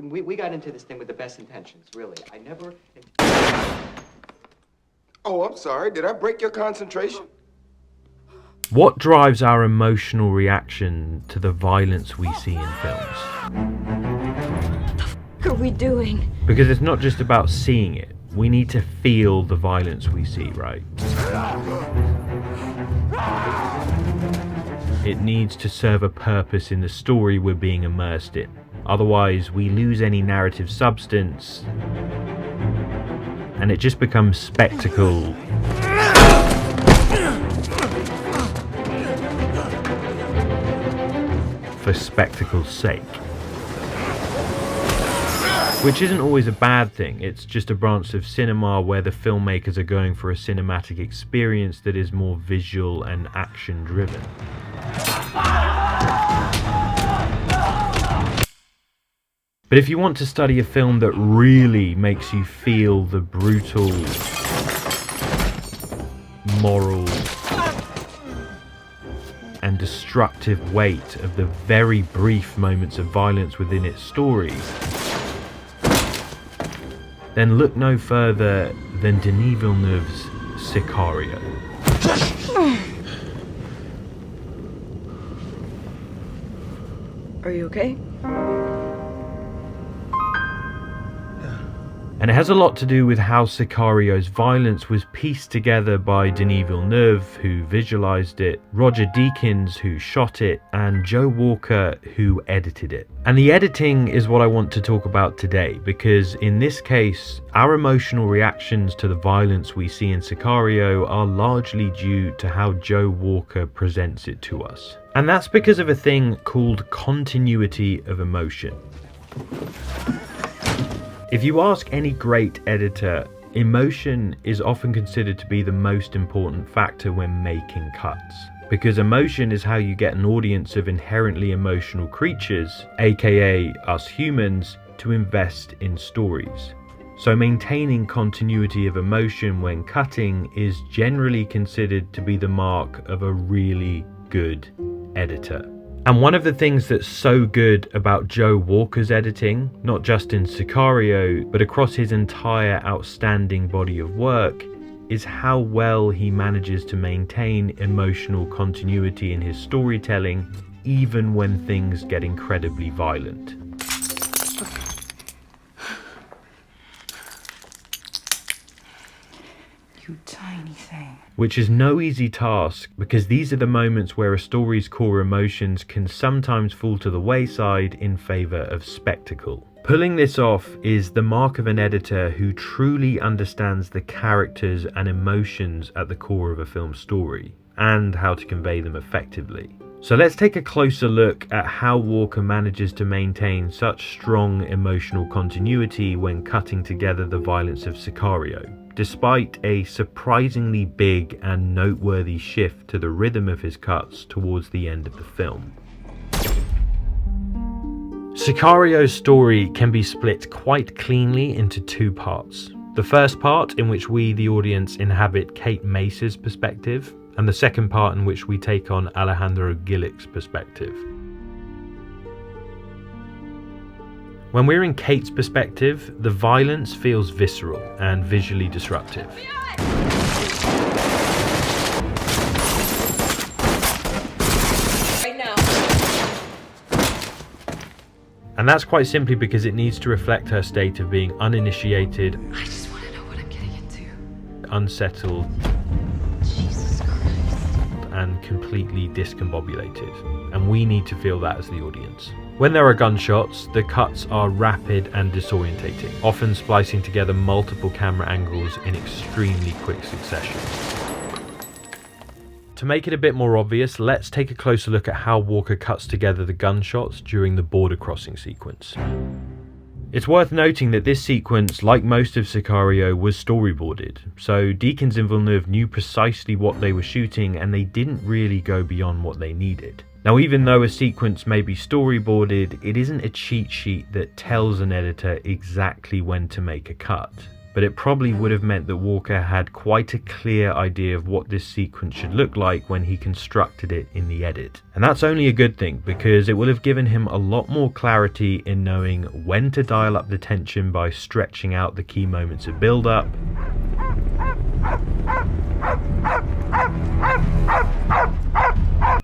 we got into this thing with the best intentions, really. I never... Oh, I'm sorry. Did I break your concentration? What drives our emotional reaction to the violence we see in films? What are we doing? Because it's not just about seeing it. We need to feel the violence we see, right? It needs to serve a purpose in the story we're being immersed in. Otherwise, we lose any narrative substance, and it just becomes spectacle. For spectacle's sake. Which isn't always a bad thing, it's just a branch of cinema where the filmmakers are going for a cinematic experience that is more visual and action driven. But if you want to study a film that really makes you feel the brutal, moral, and destructive weight of the very brief moments of violence within its story, then look no further than Denis Villeneuve's Sicario. Are you okay? And it has a lot to do with how Sicario's violence was pieced together by Denis Villeneuve, who visualized it, Roger Deakins, who shot it, and Joe Walker, who edited it. And the editing is what I want to talk about today, because in this case, our emotional reactions to the violence we see in Sicario are largely due to how Joe Walker presents it to us. And that's because of a thing called continuity of emotion. If you ask any great editor, emotion is often considered to be the most important factor when making cuts. Because emotion is how you get an audience of inherently emotional creatures, aka us humans, to invest in stories. So maintaining continuity of emotion when cutting is generally considered to be the mark of a really good editor. And one of the things that's so good about Joe Walker's editing, not just in Sicario, but across his entire outstanding body of work, is how well he manages to maintain emotional continuity in his storytelling, even when things get incredibly violent. You tiny thing. Which is no easy task, because these are the moments where a story's core emotions can sometimes fall to the wayside in favour of spectacle. Pulling this off is the mark of an editor who truly understands the characters and emotions at the core of a film story, and how to convey them effectively. So let's take a closer look at how Walker manages to maintain such strong emotional continuity when cutting together the violence of Sicario, despite a surprisingly big and noteworthy shift to the rhythm of his cuts towards the end of the film. Sicario's story can be split quite cleanly into two parts. The first part, in which we, the audience, inhabit Kate Mace's perspective, and the second part in which we take on Alejandro Gillick's perspective. When we're in Kate's perspective, the violence feels visceral and visually disruptive. Right now. And that's quite simply because it needs to reflect her state of being uninitiated, I just want to know what I'm getting into. unsettled, Jesus Christ. and completely discombobulated. And we need to feel that as the audience. When there are gunshots, the cuts are rapid and disorientating, often splicing together multiple camera angles in extremely quick succession. To make it a bit more obvious, let's take a closer look at how Walker cuts together the gunshots during the border crossing sequence. It's worth noting that this sequence, like most of Sicario, was storyboarded, so Deakins and Villeneuve knew precisely what they were shooting and they didn't really go beyond what they needed. Now, even though a sequence may be storyboarded, it isn't a cheat sheet that tells an editor exactly when to make a cut, but it probably would have meant that Walker had quite a clear idea of what this sequence should look like when he constructed it in the edit. And that's only a good thing, because it will have given him a lot more clarity in knowing when to dial up the tension by stretching out the key moments of build-up,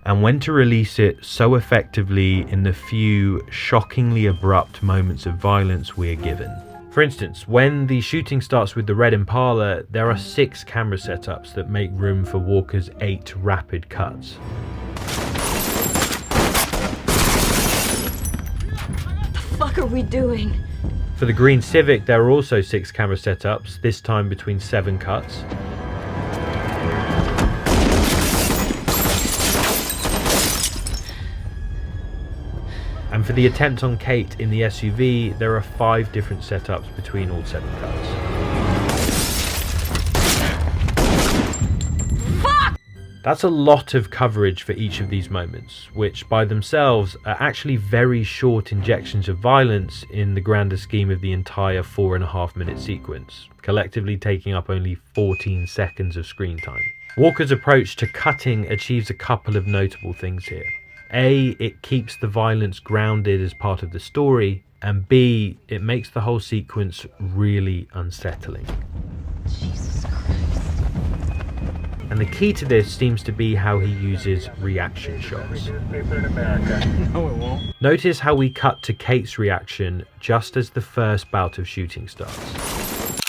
and when to release it so effectively in the few shockingly abrupt moments of violence we are given. For instance, when the shooting starts with the red Impala, there are 6 camera setups that make room for Walker's 8 rapid cuts. What the fuck are we doing? For the green Civic, there are also 6 camera setups, this time between 7 cuts. And for the attempt on Kate in the SUV, there are 5 different setups between all 7 cuts. Fuck! That's a lot of coverage for each of these moments, which by themselves are actually very short injections of violence in the grander scheme of the entire 4.5-minute sequence, collectively taking up only 14 seconds of screen time. Walker's approach to cutting achieves a couple of notable things here. A, it keeps the violence grounded as part of the story, and B, it makes the whole sequence really unsettling. Jesus Christ. And the key to this seems to be how he uses reaction shots. No, it won't. Notice how we cut to Kate's reaction just as the first bout of shooting starts.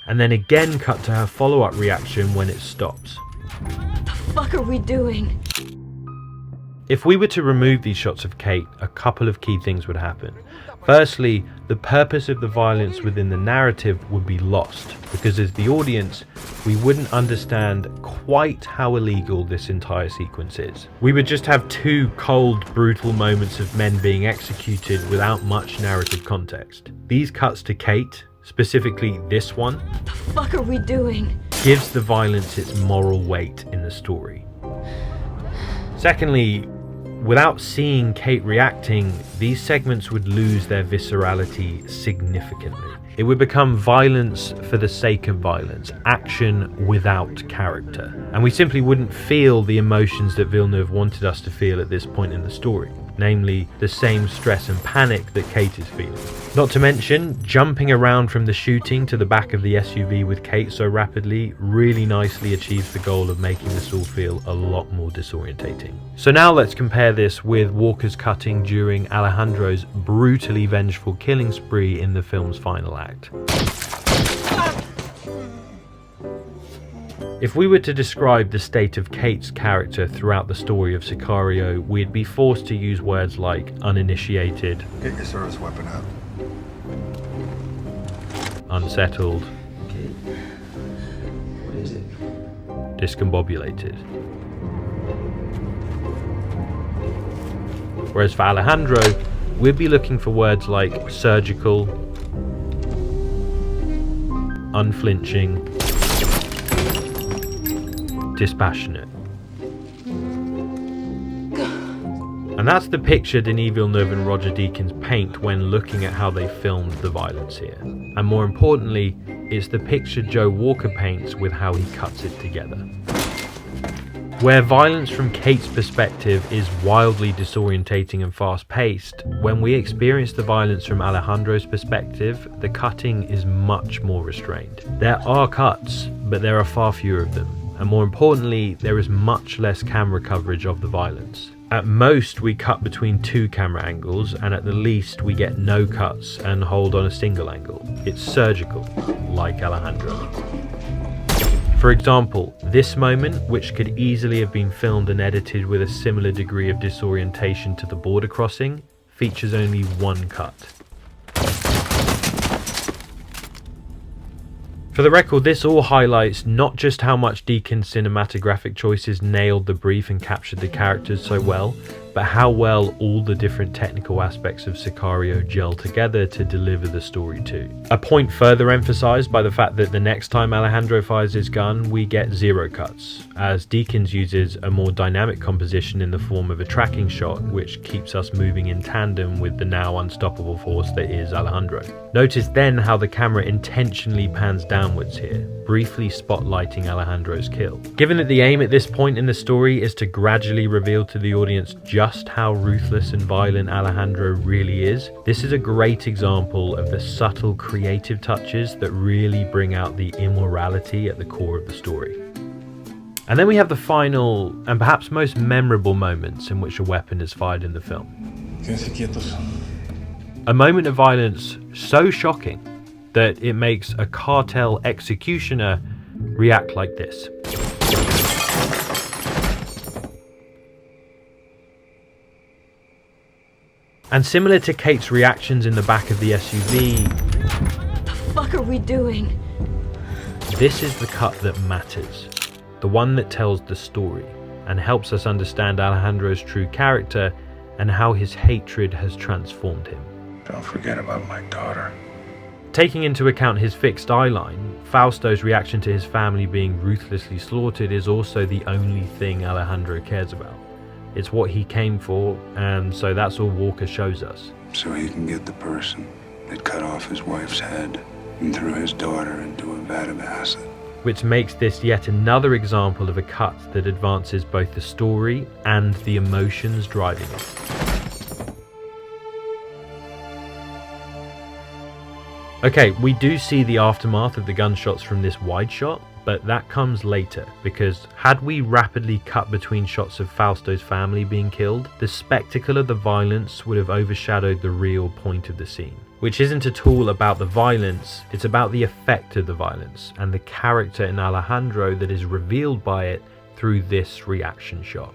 And then again cut to her follow-up reaction when it stops. What the fuck are we doing? If we were to remove these shots of Kate, a couple of key things would happen. Firstly, the purpose of the violence within the narrative would be lost, because as the audience, we wouldn't understand quite how illegal this entire sequence is. We would just have 2 cold, brutal moments of men being executed without much narrative context. These cuts to Kate, specifically this one, What the fuck are we doing? gives the violence its moral weight in the story. Secondly, without seeing Kate reacting, these segments would lose their viscerality significantly. It would become violence for the sake of violence, action without character. And we simply wouldn't feel the emotions that Villeneuve wanted us to feel at this point in the story, namely the same stress and panic that Kate is feeling. Not to mention, jumping around from the shooting to the back of the SUV with Kate so rapidly really nicely achieves the goal of making this all feel a lot more disorientating. So now let's compare this with Walker's cutting during Alejandro's brutally vengeful killing spree in the film's final act. If we were to describe the state of Kate's character throughout the story of Sicario, we'd be forced to use words like uninitiated, Get your service weapon out. unsettled, Okay. What is it? discombobulated. Whereas for Alejandro, we'd be looking for words like surgical, unflinching, dispassionate. And that's the picture Denis Villeneuve and Roger Deakins paint when looking at how they filmed the violence here. And more importantly, it's the picture Joe Walker paints with how he cuts it together. Where violence from Kate's perspective is wildly disorientating and fast-paced, when we experience the violence from Alejandro's perspective, the cutting is much more restrained. There are cuts, but there are far fewer of them. And more importantly, there is much less camera coverage of the violence. At most, we cut between 2 camera angles, and at the least, we get no cuts and hold on a single angle. It's surgical, like Alejandro. For example, this moment, which could easily have been filmed and edited with a similar degree of disorientation to the border crossing, features only 1 cut. For the record, this all highlights not just how much Deakins' cinematographic choices nailed the brief and captured the characters so well, but how well all the different technical aspects of Sicario gel together to deliver the story too. A point further emphasized by the fact that the next time Alejandro fires his gun, we get 0 cuts, as Deakins uses a more dynamic composition in the form of a tracking shot, which keeps us moving in tandem with the now unstoppable force that is Alejandro. Notice then how the camera intentionally pans downwards here, briefly spotlighting Alejandro's kill. Given that the aim at this point in the story is to gradually reveal to the audience just how ruthless and violent Alejandro really is, this is a great example of the subtle creative touches that really bring out the immorality at the core of the story. And then we have the final and perhaps most memorable moments in which a weapon is fired in the film. A moment of violence so shocking that it makes a cartel executioner react like this. And similar to Kate's reactions in the back of the SUV, What the fuck are we doing? this is the cut that matters. The one that tells the story and helps us understand Alejandro's true character and how his hatred has transformed him. Don't forget about my daughter. Taking into account his fixed eye line, Fausto's reaction to his family being ruthlessly slaughtered is also the only thing Alejandro cares about. It's what he came for, and so that's all Walker shows us. So he can get the person that cut off his wife's head and threw his daughter into a vat of acid. Which makes this yet another example of a cut that advances both the story and the emotions driving it. Okay, we do see the aftermath of the gunshots from this wide shot, but that comes later, because had we rapidly cut between shots of Fausto's family being killed, the spectacle of the violence would have overshadowed the real point of the scene. Which isn't at all about the violence, it's about the effect of the violence, and the character in Alejandro that is revealed by it through this reaction shot.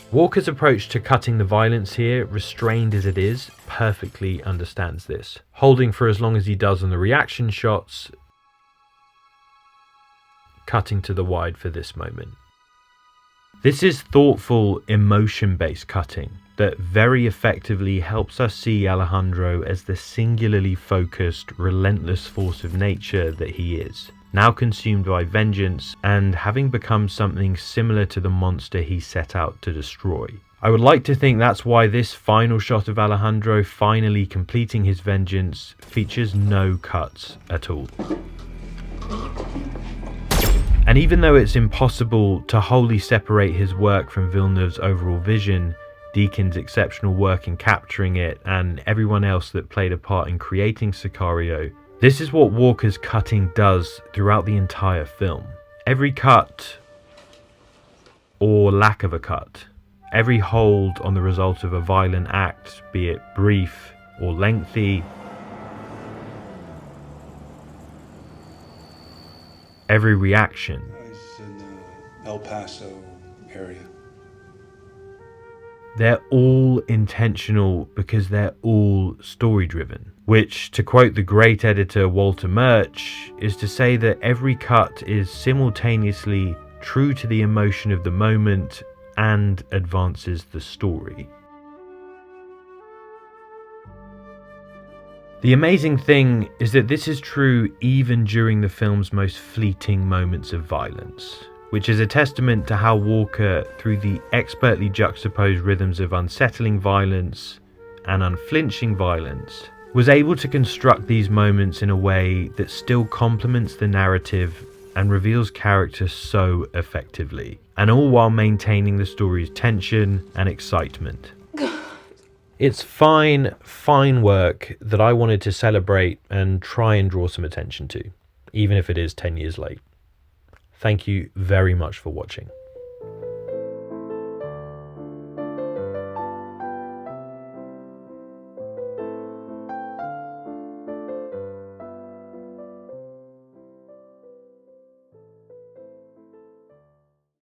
Walker's approach to cutting the violence here, restrained as it is, perfectly understands this, holding for as long as he does on the reaction shots, cutting to the wide for this moment. This is thoughtful, emotion-based cutting that very effectively helps us see Alejandro as the singularly focused, relentless force of nature that he is, now consumed by vengeance and having become something similar to the monster he set out to destroy. I would like to think that's why this final shot of Alejandro finally completing his vengeance features no cuts at all. And even though it's impossible to wholly separate his work from Villeneuve's overall vision, Deakins' exceptional work in capturing it, and everyone else that played a part in creating Sicario, this is what Walker's cutting does throughout the entire film. Every cut, or lack of a cut, every hold on the result of a violent act, be it brief or lengthy, every reaction. It's in the El Paso area. They're all intentional because they're all story driven, which, to quote the great editor Walter Murch, is to say that every cut is simultaneously true to the emotion of the moment and advances the story. The amazing thing is that this is true even during the film's most fleeting moments of violence, which is a testament to how Walker, through the expertly juxtaposed rhythms of unsettling violence and unflinching violence, was able to construct these moments in a way that still complements the narrative and reveals character so effectively, and all while maintaining the story's tension and excitement. It's fine work that I wanted to celebrate and try and draw some attention to, even if it is 10 years late. Thank you very much for watching.